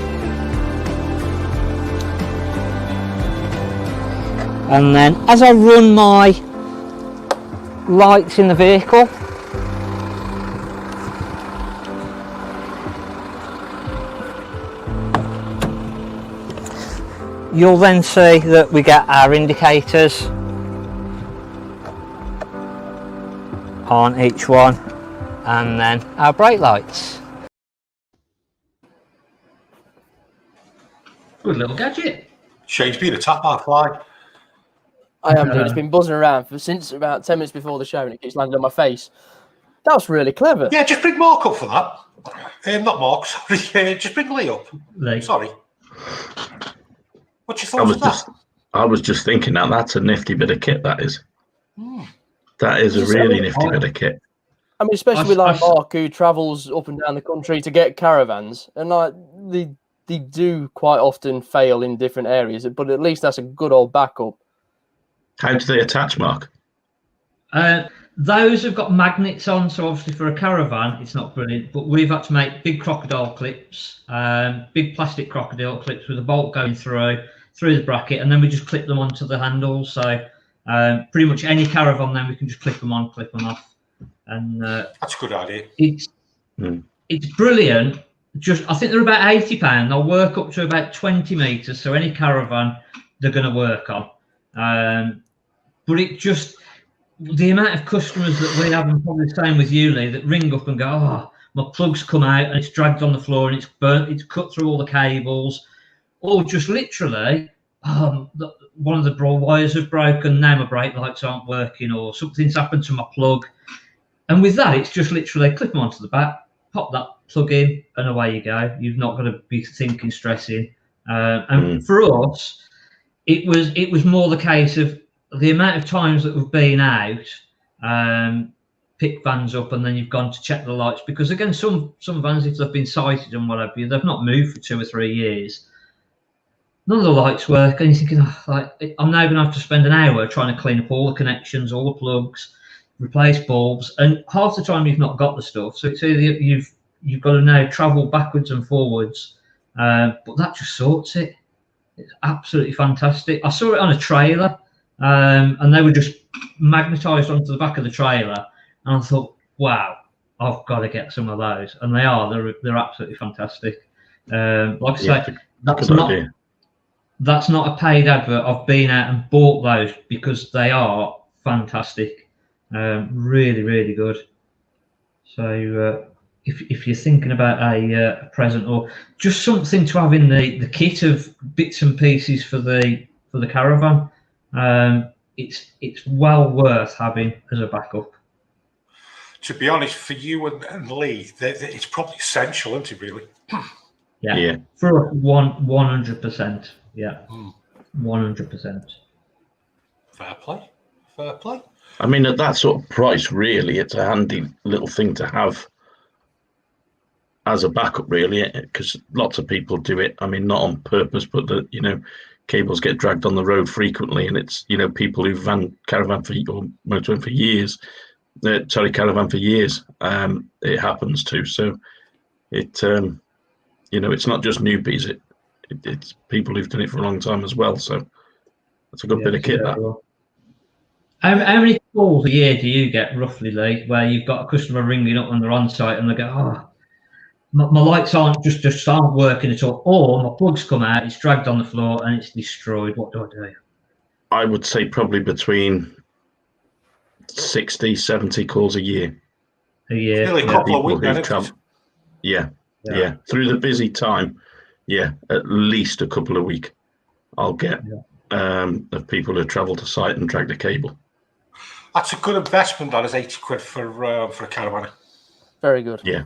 And then as I run my lights in the vehicle, you'll then see that we get our indicators on each one, and then our brake lights. Good little gadget. Shane's been attacked by a fly. I am doing. It's been buzzing around since about 10 minutes before the show, and it keeps landing on my face. That was really clever. Yeah, just bring Mark up for that. Not Mark, sorry. Just bring Lee up. Lee. Sorry. What's your thoughts on that? I was just thinking that's a nifty bit of kit, that is. That is a really nifty bit of kit. I mean, especially with like Mark, who travels up and down the country to get caravans, and like they do quite often fail in different areas, but at least that's a good old backup. How do they attach, Mark? Those have got magnets on, so obviously for a caravan, it's not brilliant. But we've had to make big crocodile clips, big plastic crocodile clips with a bolt going through the bracket, and then we just clip them onto the handles. So pretty much any caravan, then we can just clip them on, clip them off, and that's a good idea. It's brilliant. Just I think they're about £80. They'll work up to about 20 meters. So any caravan they're going to work on. But it just the amount of customers that we have, and probably the same with you, Lee, that ring up and go, "Oh, my plug's come out and it's dragged on the floor and it's burnt, it's cut through all the cables," or just literally, one of the wires have broken, now my brake lights aren't working, or something's happened to my plug. And with that, it's just literally clip them onto the back, pop that plug in, and away you go. You've not got to be thinking, stressing. And for us, it was more the case of the amount of times that we've been out, picked vans up, and then you've gone to check the lights, because again, some vans, if they've been sighted and whatever, they've not moved for 2 or 3 years. None of the lights work, and you're thinking, I'm now going to have to spend an hour trying to clean up all the connections, all the plugs, replace bulbs, and half the time you've not got the stuff. So it's either you've got to now travel backwards and forwards, but that just sorts it. It's absolutely fantastic. I saw it on a trailer. And they were just magnetised onto the back of the trailer, and I thought, wow, I've got to get some of those. And they're absolutely fantastic. Like I say, that's not a paid advert. I've been out and bought those because they are fantastic, really, really good. So if you're thinking about a present or just something to have in the kit of bits and pieces for the caravan, it's well worth having as a backup. To be honest, for you and Lee, it's probably essential, isn't it, really? Yeah. For 100%. Yeah. 100%. Fair play. I mean, at that sort of price, really, it's a handy little thing to have as a backup, really, because lots of people do it. I mean, not on purpose, but cables get dragged on the road frequently, and it's people who've caravan for motorhome for years. Caravan for years. It happens to. So it's not just newbies. It's people who've done it for a long time as well. So that's a good bit of kit. That. How many calls a year do you get roughly, Lee, where you've got a customer ringing up when they're on site and they go, "Oh, my lights aren't just aren't working at all, or my plug's come out, it's dragged on the floor and it's destroyed. What do I do?" I would say probably between 60, 70 calls a year. Nearly a couple of weeks. Yeah. Through the busy time, at least a couple a week. I'll get of people who travel to site and drag the cable. That's a good investment. That is £80 for a caravan. Very good. Yeah.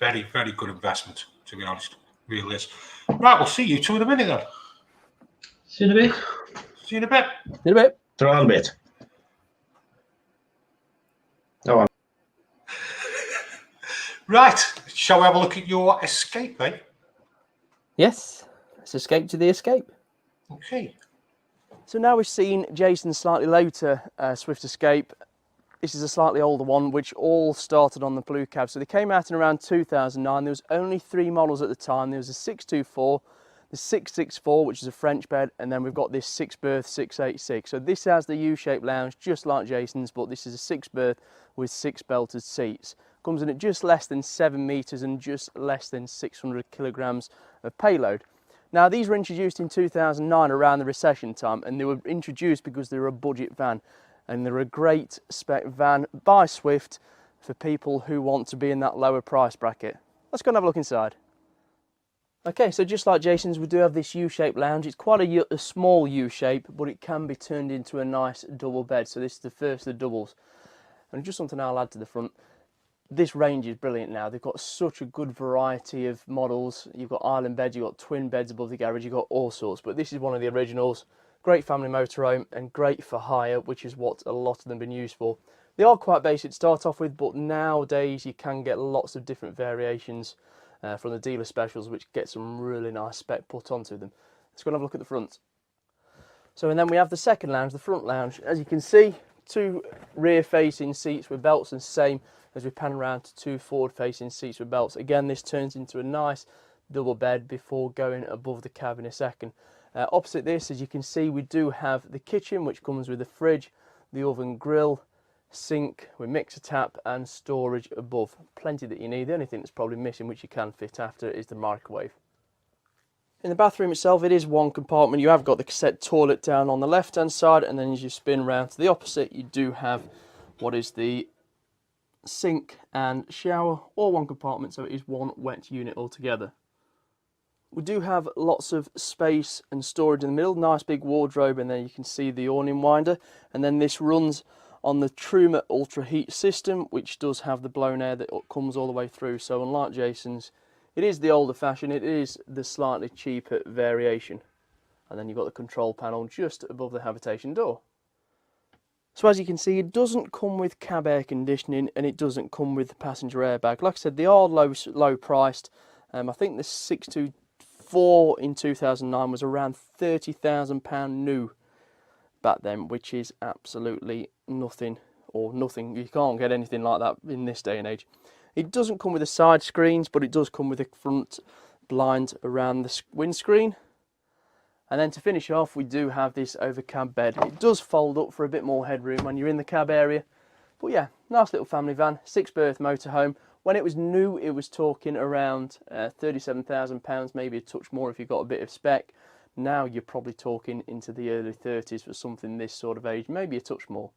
Very, very good investment, to be honest. Really is. Right, we'll see you two in a minute then. See you in a bit. See you in a bit. See you in a bit. Throw on a bit. Go on. Right, shall we have a look at your Escape, eh? Yes, let's escape to the Escape. Okay. So now we've seen Jason's slightly later Swift Escape. This is a slightly older one, which all started on the Blue Cab. So they came out in around 2009. There was only 3 models at the time. There was a 624, the 664, which is a French bed, and then we've got this 6-berth 686. So this has the U-shaped lounge, just like Jason's, but this is a 6-berth with 6 belted seats. Comes in at just less than 7 metres and just less than 600 kilograms of payload. Now, these were introduced in 2009 around the recession time, and they were introduced because they were a budget van, and they're a great spec van by Swift for people who want to be in that lower price bracket. Let's go and have a look inside. Okay, so just like Jason's, we do have this U-shaped lounge. It's quite a small U-shape, but it can be turned into a nice double bed. So this is the first of the doubles. And just something I'll add to the front. This range is brilliant now. They've got such a good variety of models. You've got island beds, you've got twin beds above the garage, you've got all sorts. But this is one of the originals. Great family motorhome and great for hire, which is what a lot of them have been used for. They are quite basic to start off with, but nowadays you can get lots of different variations from the dealer specials, which get some really nice spec put onto them. Let's go and have a look at the front. So, and then we have the second lounge, the front lounge. As you can see, 2 rear-facing seats with belts, and same as we pan around to 2 forward-facing seats with belts. Again, this turns into a nice double bed before going above the cab in a second. Opposite this, as you can see, we do have the kitchen, which comes with the fridge, the oven grill, sink with mixer tap and storage above. Plenty that you need. The only thing that's probably missing, which you can fit after, is the microwave. In the bathroom itself, it is one compartment. You have got the cassette toilet down on the left hand side, and then as you spin round to the opposite, you do have what is the sink and shower, all one compartment, so it is one wet unit altogether. We do have lots of space and storage in the middle, nice big wardrobe, and then you can see the awning winder, and then this runs on the Truma Ultra Heat system, which does have the blown air that comes all the way through. So unlike Jason's, it is the older fashion, it is the slightly cheaper variation. And then you've got the control panel just above the habitation door. So as you can see, it doesn't come with cab air conditioning, and it doesn't come with the passenger airbag. Like I said, they are low priced. I think the 624 in 2009 was around £30,000 new back then, which is absolutely nothing, or nothing. You can't get anything like that in this day and age. It doesn't come with the side screens, but it does come with a front blind around the windscreen. And then to finish off, we do have this over cab bed. It does fold up for a bit more headroom when you're in the cab area. But yeah, nice little family van, 6-berth motorhome. When it was new, it was talking around £37,000, maybe a touch more if you got a bit of spec. Now you're probably talking into the early 30s for something this sort of age, maybe a touch more.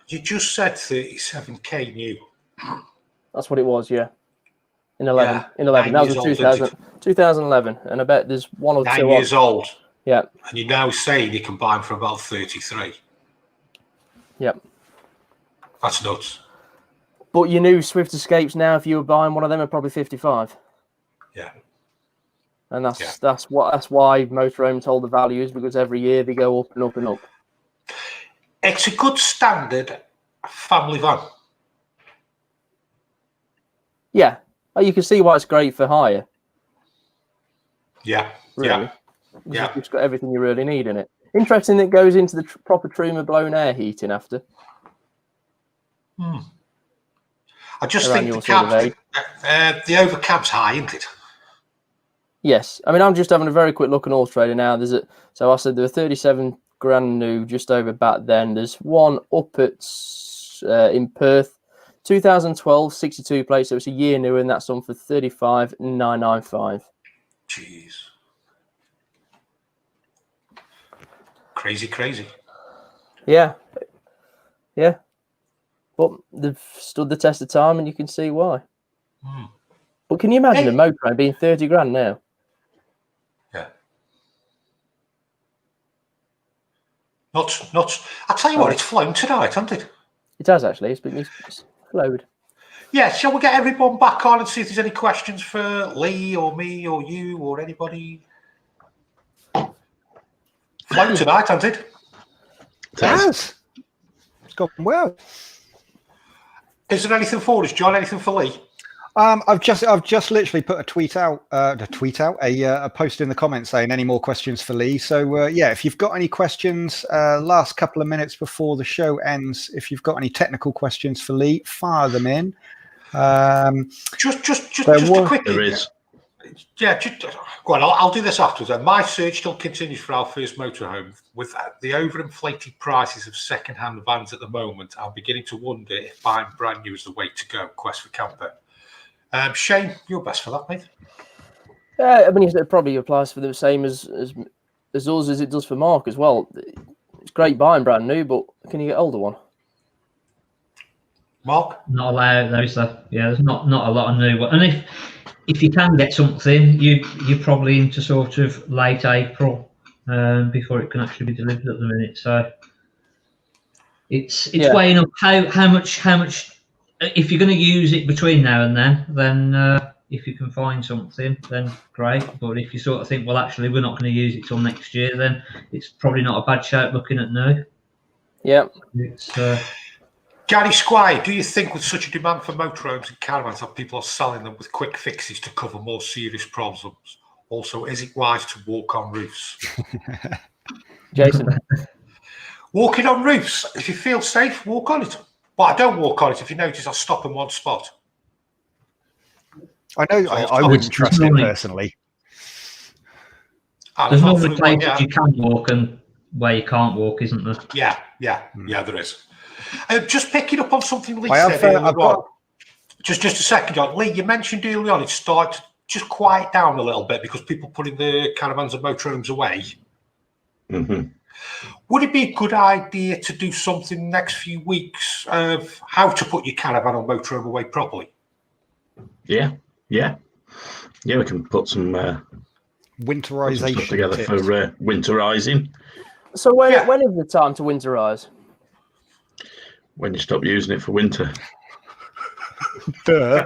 You just said 37k new. That's what it was, yeah. In 11. Yeah, in 11. That was in 2011. And I bet there's one or 9 two. years old. Yeah. And you're now saying you can buy them for about 33. Yep. That's nuts. But your new Swift Escapes now, if you were buying one of them, are probably 55. Yeah. And that's why Motorhomes hold the value, is because every year they go up and up and up. It's a good standard family van. Yeah. Oh, you can see why it's great for hire. Yeah. Really. Yeah. It's got everything you really need in it. Interesting that it goes into the proper Truma blown air heating after. I just think the cabs, the overcab's high, isn't it? Yes. I mean, I'm just having a very quick look on Auto Trader now. So I said there were 37 grand new just over back then. There's one up at in Perth, 2012, 62 plates. So it's a year new, and that's on for 35,995. Jeez. Crazy. Yeah. Yeah. But they've stood the test of time, and you can see why. But can you imagine a motorhome being 30 grand now? Yeah. Nuts. I'll tell you what, it's flown tonight, hasn't it? It has actually. It's flowed. Yeah, shall we get everyone back on and see if there's any questions for Lee or me or you or anybody? Flown tonight, hasn't it? It has. It's gone well. Is there anything for us, John? Anything for Lee? I've just literally put a post in the comments saying any more questions for Lee. So yeah, if you've got any questions, last couple of minutes before the show ends, if you've got any technical questions for Lee, fire them in. Just a quick. There is. Yeah, go on. I'll do this afterwards. My search still continues for our first motorhome. With the overinflated prices of second-hand vans at the moment, I'm beginning to wonder if buying brand new is the way to go. Quest for camper. Shane, you're best for that, mate. I mean, it probably applies for the same as us as it does for Mark as well. It's great buying brand new, but can you get older one? Mark? Not allowed those. Yeah, there's not a lot of new one. And if you can get something, you're probably into sort of late April before it can actually be delivered at the minute. So it's weighing up how much. If you're going to use it between now and then if you can find something, then great. But if you sort of think, well, actually, we're not going to use it till next year, then it's probably not a bad shout looking at new. Yeah. It's. Gary Squire, do you think with such a demand for motorhomes and caravans that people are selling them with quick fixes to cover more serious problems, Also, is it wise to walk on roofs? Jason. Walking on roofs. If you feel safe, walk on it. But I don't walk on it. If you notice, I stop in one spot. I know. I wouldn't trust it personally. There's normally places you can walk and where you can't walk, isn't there? Yeah, there is. Just picking up on something Lee said earlier on. Just a second, John. Lee, you mentioned earlier on it started to just quiet down a little bit because people putting the caravans and motorhomes away. Mm-hmm. Would it be a good idea to do something next few weeks of how to put your caravan or motorhome away properly? Yeah. We can put some winterization stuff together tips for winterizing. So when is the time to winterize? When you stop using it for winter. Duh.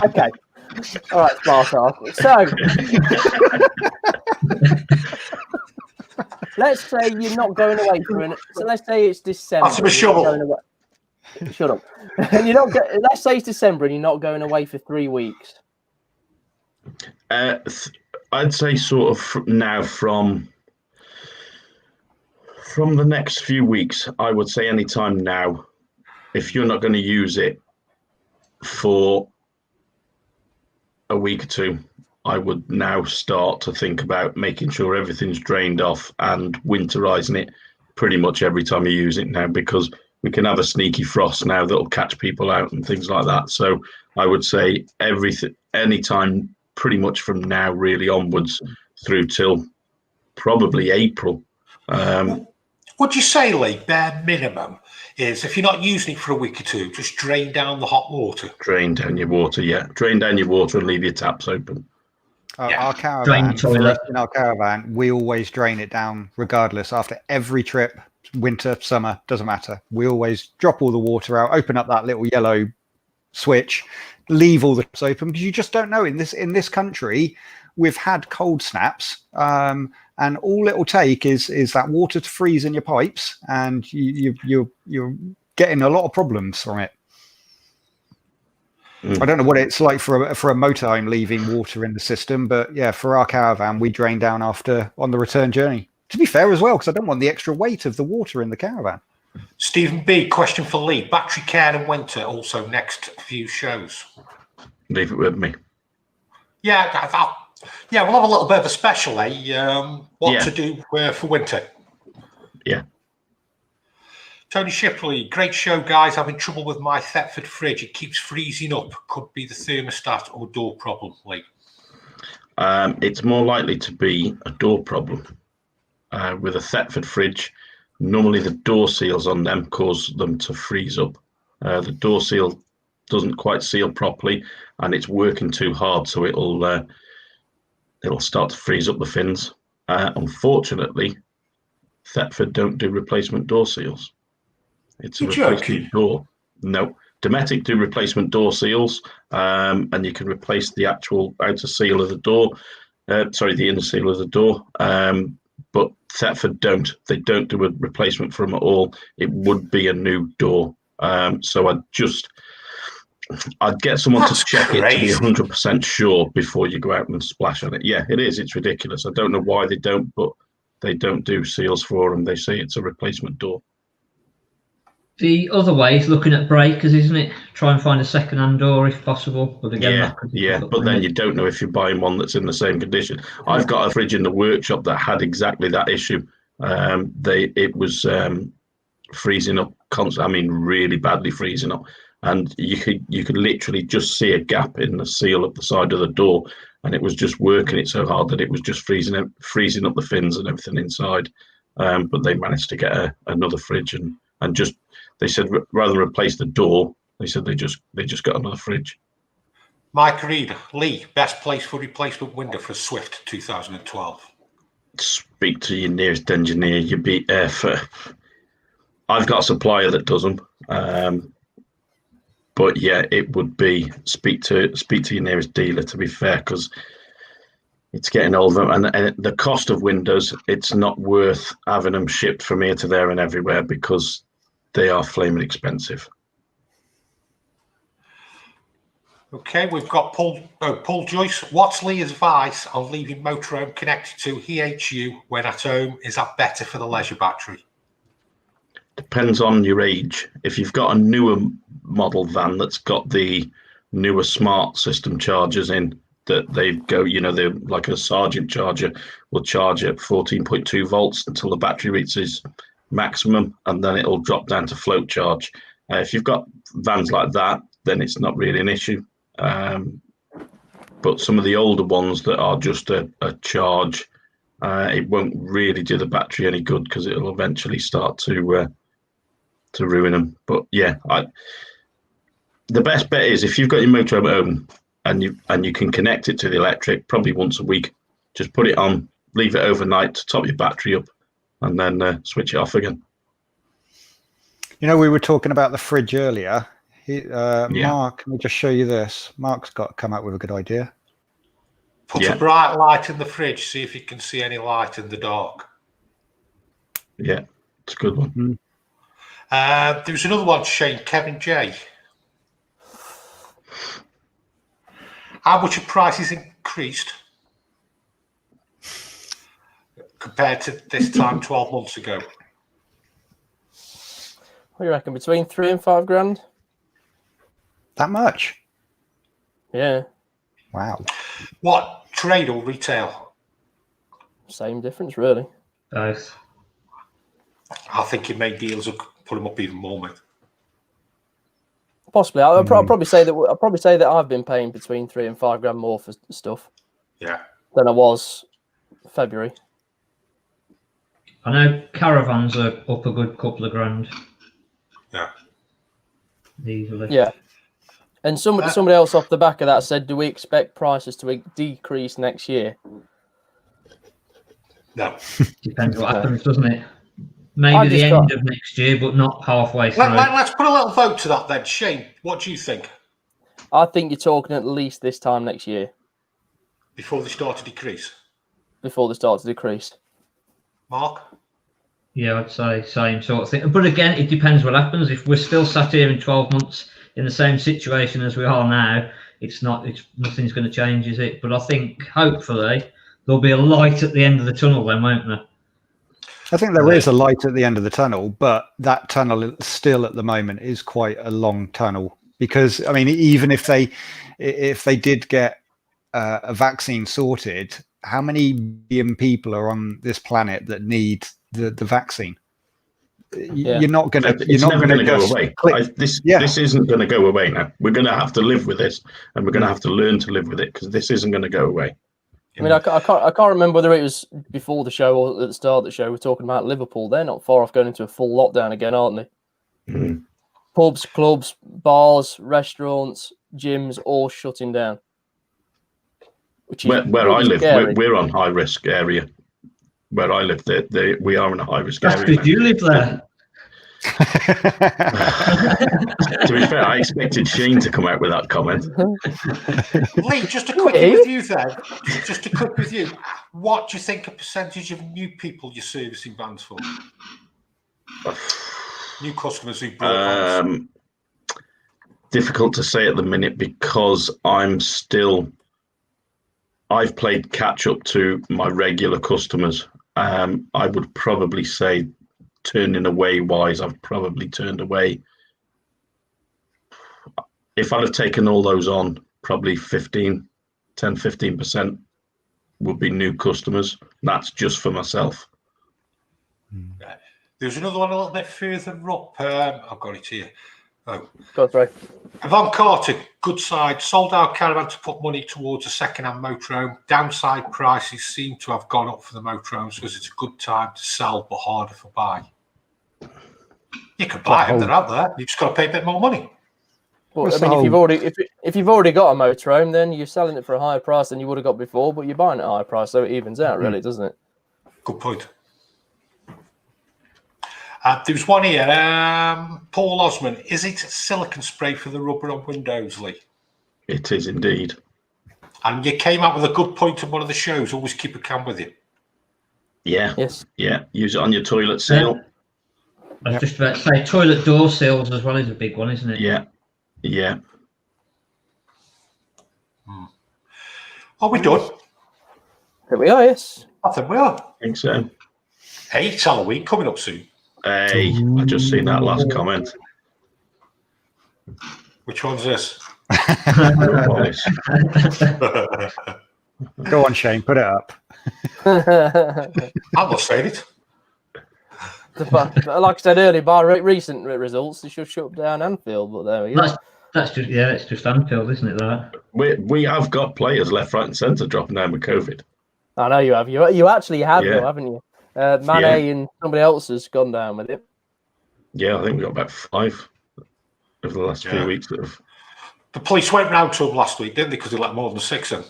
Okay. All right, smart. So let's say you're not going away for an. So let's say it's December. That's a shovel. Shut up. And you're not. Let's say it's December and you're not going away for 3 weeks. I'd say sort of now from the next few weeks. I would say any time now. If you're not going to use it for a week or two, I would now start to think about making sure everything's drained off and winterizing it pretty much every time you use it now, because we can have a sneaky frost now that'll catch people out and things like that. So I would say any time pretty much from now really onwards through till probably April. Would you say, Lee, bare minimum is if you're not using it for a week or two, just drain down the hot water? Drain down your water, yeah. Drain down your water and leave your taps open. Our caravan, in our caravan, we always drain it down regardless. After every trip, winter, summer, doesn't matter. We always drop all the water out, open up that little yellow switch, leave all the taps open, because you just don't know. In this country, we've had cold snaps, and all it'll take is that water to freeze in your pipes, and you're getting a lot of problems from it. I don't know what it's like for a motorhome leaving water in the system, but yeah, for our caravan, we drain down on the return journey. To be fair as well, because I don't want the extra weight of the water in the caravan. Stephen B, question for Lee. Battery care and winter, also next few shows. Leave it with me. Yeah, we'll have a little bit of a special, what to do for winter. Yeah. Tony Shipley, great show, guys. Having trouble with my Thetford fridge. It keeps freezing up. Could be the thermostat or door problem, Lee. It's more likely to be a door problem. With a Thetford fridge, normally the door seals on them cause them to freeze up. The door seal doesn't quite seal properly, and it's working too hard, so it'll start to freeze up the fins. Unfortunately, Thetford don't do replacement door seals. It's a replacement door. No, Dometic do replacement door seals, and you can replace the actual outer seal of the door. The inner seal of the door. But Thetford don't. They don't do a replacement for them at all. It would be a new door. So I'd get someone to check it to be 100% sure before you go out and splash on it. Yeah, it is. It's ridiculous. I don't know why they don't, but they don't do seals for them. They say it's a replacement door. The other way is looking at breakers, isn't it? Try and find a second-hand door if possible. But again, but then you don't know if you're buying one that's in the same condition. I've got a fridge in the workshop that had exactly that issue. It was freezing up constantly. I mean, really badly freezing up, and you could literally just see a gap in the seal of the side of the door, and it was just working it so hard that it was just freezing up the fins and everything inside. But they managed to get another fridge and just. They said rather than replace the door, they said they just got another fridge. Mike Reed, Lee, best place for replacement window for Swift 2012. Speak to your nearest engineer. I've got a supplier that does them, but yeah, it would be speak to your nearest dealer. To be fair, because it's getting older, and the cost of windows, it's not worth having them shipped from here to there and everywhere because they are flaming expensive. Okay, we've got Paul Joyce. What's Lee's advice on leaving motorhome connected to EHU when at home? Is that better for the leisure battery? Depends on your age. If you've got a newer model van that's got the newer smart system chargers in, that they go, they're like a Sargent charger, will charge at 14.2 volts until the battery reaches maximum, and then it'll drop down to float charge. If you've got vans like that, then it's not really an issue. But some of the older ones that are just a charge, it won't really do the battery any good because it'll eventually start to ruin them. But yeah, the best bet is if you've got your motorhome at home and you can connect it to the electric, probably once a week, just put it on, leave it overnight to top your battery up, and then switch it off again. We were talking about the fridge earlier. Mark, let me just show you this. Mark's got to come up with a good idea. Put a bright light in the fridge, see if you can see any light in the dark. Yeah, it's a good one. There was another one, Shane, Kevin J. How much have prices increased compared to this time 12 months ago? What do you reckon? Between 3 and 5 grand? That much? Yeah. Wow. What, trade or retail? Same difference, really. Both. I think your main deals will put them up even more, mate. Possibly. I'll probably say that I've been paying between 3 and 5 grand more for stuff. Yeah. Than I was February. I know caravans are up a good couple of grand. Yeah. Easily. Yeah. And somebody else off the back of that said, do we expect prices to decrease next year? No. Depends what happens, doesn't it? Maybe the end of next year, but not halfway through. Let's put a little vote to that then. Shane, what do you think? I think you're talking at least this time next year. Before they start to decrease? Before they start to decrease. Mark? Yeah, I'd say same sort of thing. But again, it depends what happens. If we're still sat here in 12 months in the same situation as we are now, nothing's going to change, is it? But I think hopefully there'll be a light at the end of the tunnel then, won't there? I think there is a light at the end of the tunnel, but that tunnel still at the moment is quite a long tunnel because, I mean, even if they did get a vaccine sorted, how many billion people are on this planet that need the vaccine? You're not going to go away. This isn't going to go away now. We're going to have to live with this, and we're going to have to learn to live with it because this isn't going to go away. I mean, I can't remember whether it was before the show or at the start of the show. We're talking about Liverpool. They're not far off going into a full lockdown again, aren't they? Mm. Pubs, clubs, bars, restaurants, gyms, all shutting down. Which is where I live, scary. we're on high risk area. Where I live, we are in a high risk area. That's because you live there. To be fair, I expected Shane to come out with that comment. Lee, just a quick review then. Just a quick review. What do you think a percentage of new people you're servicing vans for? New customers who bought vans? Difficult to say at the minute because I've played catch up to my regular customers. I would probably say turning away wise, I've probably turned away. If I'd have taken all those on, probably 10-15% would be new customers. That's just for myself. There's another one a little bit further up. I've got it here. Oh, go through. Yvonne Carter, good side. Sold our caravan to put money towards a second-hand motorhome. Downside prices seem to have gone up for the motorhomes because it's a good time to sell, but harder for buy. You can buy them; they're out there. You just got to pay a bit more money. Well, I mean, if you've already got a motorhome, then you're selling it for a higher price than you would have got before, but you're buying it at a higher price, so it evens out, really, doesn't it? Good point. There's one here. Paul Osman, is it silicone spray for the rubber on windows, Lee? It is indeed. And you came up with a good point on one of the shows. Always keep a can with you. Yeah. Yes. Yeah. Use it on your toilet seal. I was just about to say toilet door seals as well is a big one, isn't it? Yeah. Yeah. Are we done? Here we are, yes. I think we are. I think so. Hey, it's Halloween coming up soon. Hey, I just seen that last comment. Which one's this? Go on, Shane, put it up. I'm not saying it. Like I said earlier, by recent results, they should shut down Anfield, but there we go. It's just Anfield, isn't it? That we have got players left, right, and centre dropping down with COVID. I know you have. You actually have, Yeah. though, haven't you? Mane and somebody else has gone down with it. Yeah, I think we got about 5 over the last few weeks. That have... The police went round to him last week, didn't they? Because they let more than 6 in.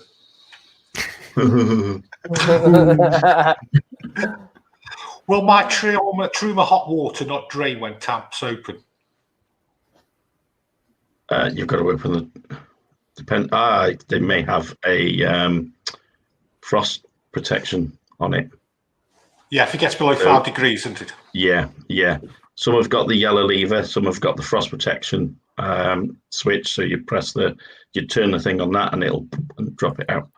Will my Truma hot water not drain when taps open? You've got to open the. They may have a frost protection on it. Yeah, if it gets below 5 degrees, isn't it? Yeah. Some have got the yellow lever, some have got the frost protection switch. So you turn the thing on that, and it'll drop it out.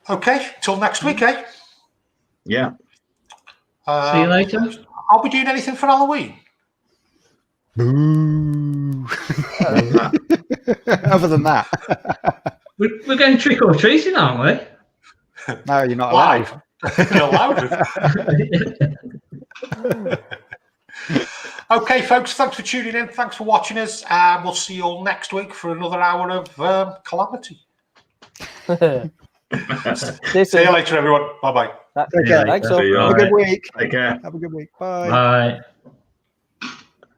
Okay, till next week, eh? Yeah. see you later. Are we doing anything for Halloween? Boo. Other than that. We're going trick or treating, aren't we? No, you're not allowed. You're allowed. Okay, folks, thanks for tuning in. Thanks for watching us. We'll see you all next week for another hour of calamity. See you later, everyone. Bye-bye. Take care. Thanks all. Have a good week. Take care. Have a good week. Bye. Bye.